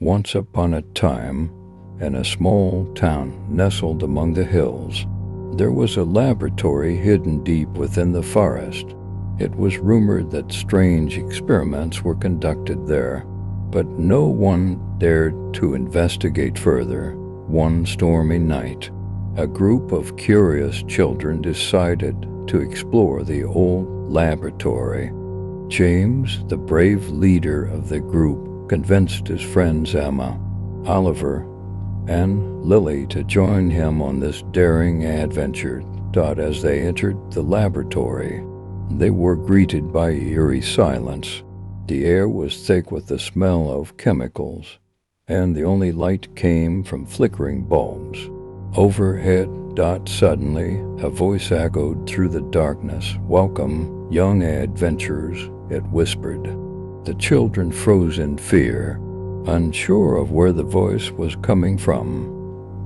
Once upon a time, in a small town nestled among the hills, there was a laboratory hidden deep within the forest. It was rumored that strange experiments were conducted there, but no one dared to investigate further. One stormy night, a group of curious children decided to explore the old laboratory. James, the brave leader of the group, convinced his friends Emma, Oliver, and Lily to join him on this daring adventure. As they entered the laboratory, they were greeted by eerie silence. The air was thick with the smell of chemicals, and the only light came from flickering bulbs. Overhead, suddenly, a voice echoed through the darkness. "Welcome, young adventurers," it whispered. The children froze in fear, unsure of where the voice was coming from.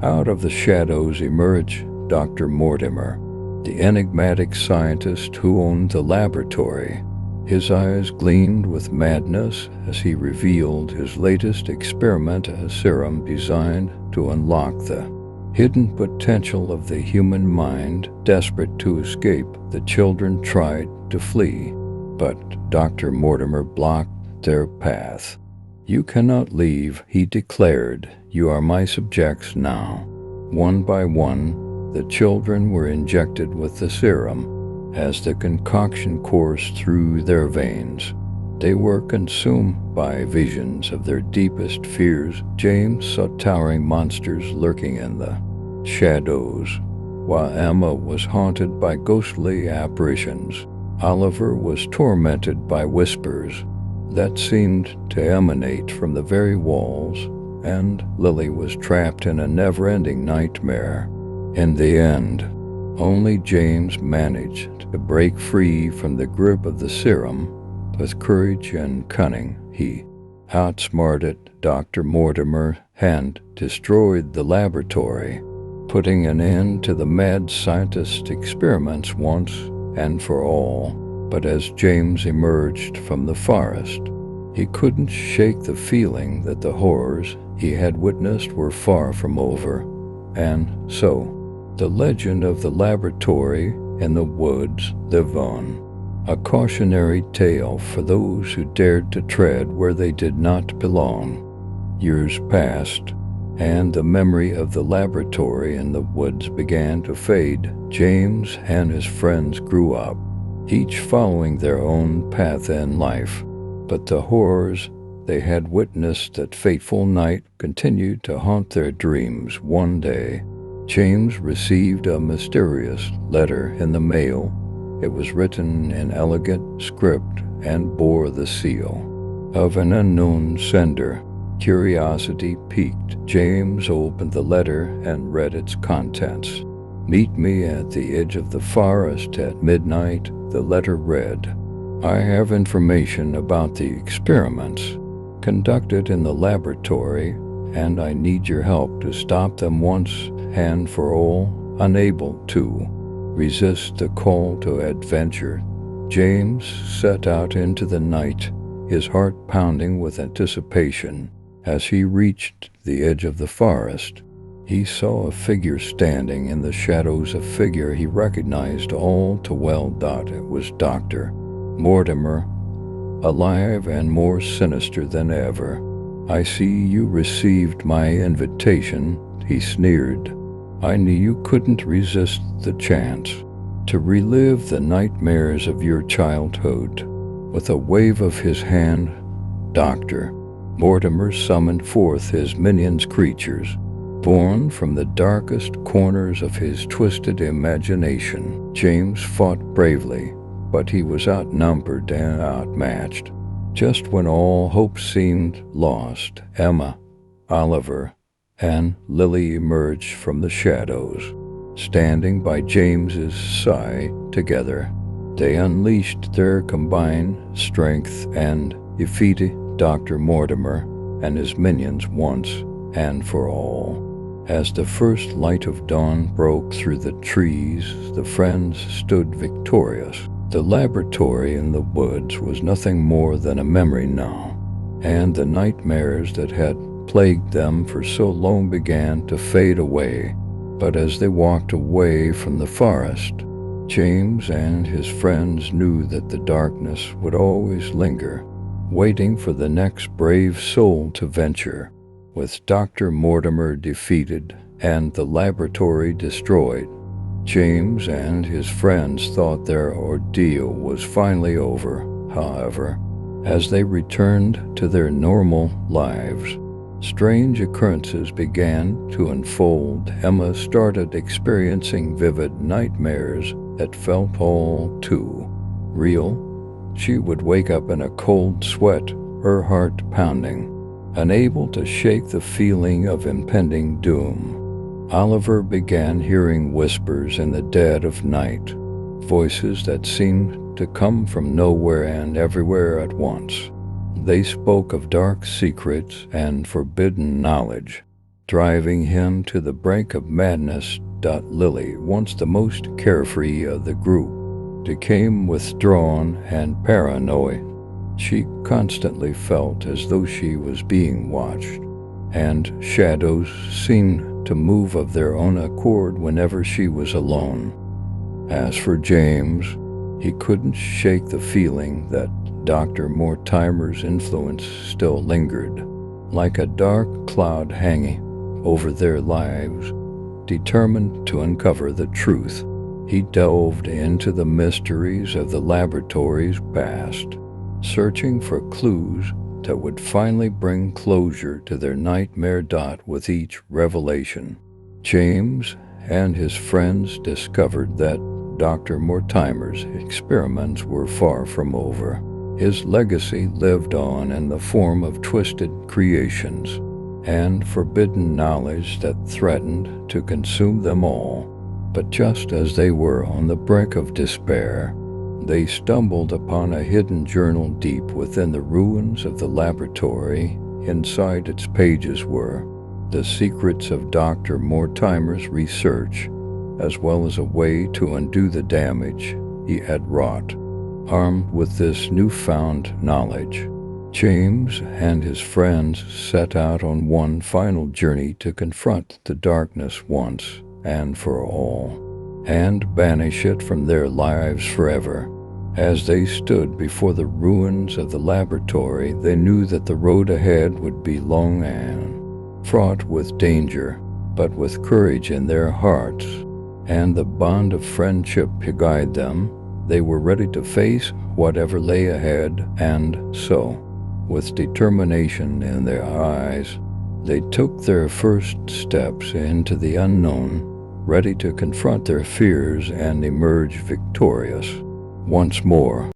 Out of the shadows emerged Dr. Mortimer, the enigmatic scientist who owned the laboratory. His eyes gleamed with madness as he revealed his latest experiment, a serum designed to unlock the hidden potential of the human mind. Desperate to escape, the children tried to flee, but Dr. Mortimer blocked their path. "You cannot leave," he declared. "You are my subjects now." One by one, the children were injected with the serum. As the concoction coursed through their veins, they were consumed by visions of their deepest fears. James saw towering monsters lurking in the shadows, while Emma was haunted by ghostly apparitions. Oliver was tormented by whispers that seemed to emanate from the very walls, and Lily was trapped in a never-ending nightmare. In the end, only James managed to break free from the grip of the serum. With courage and cunning, he outsmarted Dr. Mortimer and destroyed the laboratory, putting an end to the mad scientist's experiments once and for all. But as James emerged from the forest, he couldn't shake the feeling that the horrors he had witnessed were far from over. And so, the legend of the laboratory in the woods lived on, a cautionary tale for those who dared to tread where they did not belong. Years passed, and the memory of the laboratory in the woods began to fade. James and his friends grew up, each following their own path in life, but the horrors they had witnessed that fateful night continued to haunt their dreams. One day, James received a mysterious letter in the mail. It was written in elegant script and bore the seal of an unknown sender. Curiosity piqued. James opened the letter and read its contents. "Meet me at the edge of the forest at midnight," the letter read. "I have information about the experiments conducted in the laboratory, and I need your help to stop them once and for all." Unable to resist the call to adventure, James set out into the night, his heart pounding with anticipation. As he reached the edge of the forest, he saw a figure standing in the shadows, a figure he recognized all too well. It was Dr. Mortimer, alive and more sinister than ever. "I see you received my invitation," he sneered. "I knew you couldn't resist the chance to relive the nightmares of your childhood." With a wave of his hand, Dr. Mortimer summoned forth his minions, creatures born from the darkest corners of his twisted imagination. James fought bravely, but he was outnumbered and outmatched. Just when all hope seemed lost, Emma, Oliver, and Lily emerged from the shadows. Standing by James's side together, they unleashed their combined strength and defeated Dr. Mortimer and his minions once and for all. As the first light of dawn broke through the trees, the friends stood victorious. The laboratory in the woods was nothing more than a memory now, and the nightmares that had plagued them for so long began to fade away. But as they walked away from the forest, James and his friends knew that the darkness would always linger, waiting for the next brave soul to venture. With Dr. Mortimer defeated and the laboratory destroyed, James and his friends thought their ordeal was finally over. However, as they returned to their normal lives, strange occurrences began to unfold. Emma started experiencing vivid nightmares that felt all too real. She would wake up in a cold sweat, her heart pounding, unable to shake the feeling of impending doom. Oliver began hearing whispers in the dead of night, voices that seemed to come from nowhere and everywhere at once. They spoke of dark secrets and forbidden knowledge, driving him to the brink of madness. Lily, once the most carefree of the group, became withdrawn and paranoid. She constantly felt as though she was being watched, and shadows seemed to move of their own accord whenever she was alone. As for James, he couldn't shake the feeling that Dr. Mortimer's influence still lingered, like a dark cloud hanging over their lives. Determined to uncover the truth, he delved into the mysteries of the laboratory's past, searching for clues that would finally bring closure to their nightmare. With each revelation, James and his friends discovered that Dr. Mortimer's experiments were far from over. His legacy lived on in the form of twisted creations and forbidden knowledge that threatened to consume them all. But just as they were on the brink of despair, they stumbled upon a hidden journal deep within the ruins of the laboratory. Inside its pages were the secrets of Dr. Mortimer's research, as well as a way to undo the damage he had wrought. Armed with this newfound knowledge, James and his friends set out on one final journey to confront the darkness once and for all, and banish it from their lives forever. As they stood before the ruins of the laboratory, they knew that the road ahead would be long and fraught with danger, but with courage in their hearts and the bond of friendship to guide them, they were ready to face whatever lay ahead. And so, with determination in their eyes, they took their first steps into the unknown, ready to confront their fears and emerge victorious once more.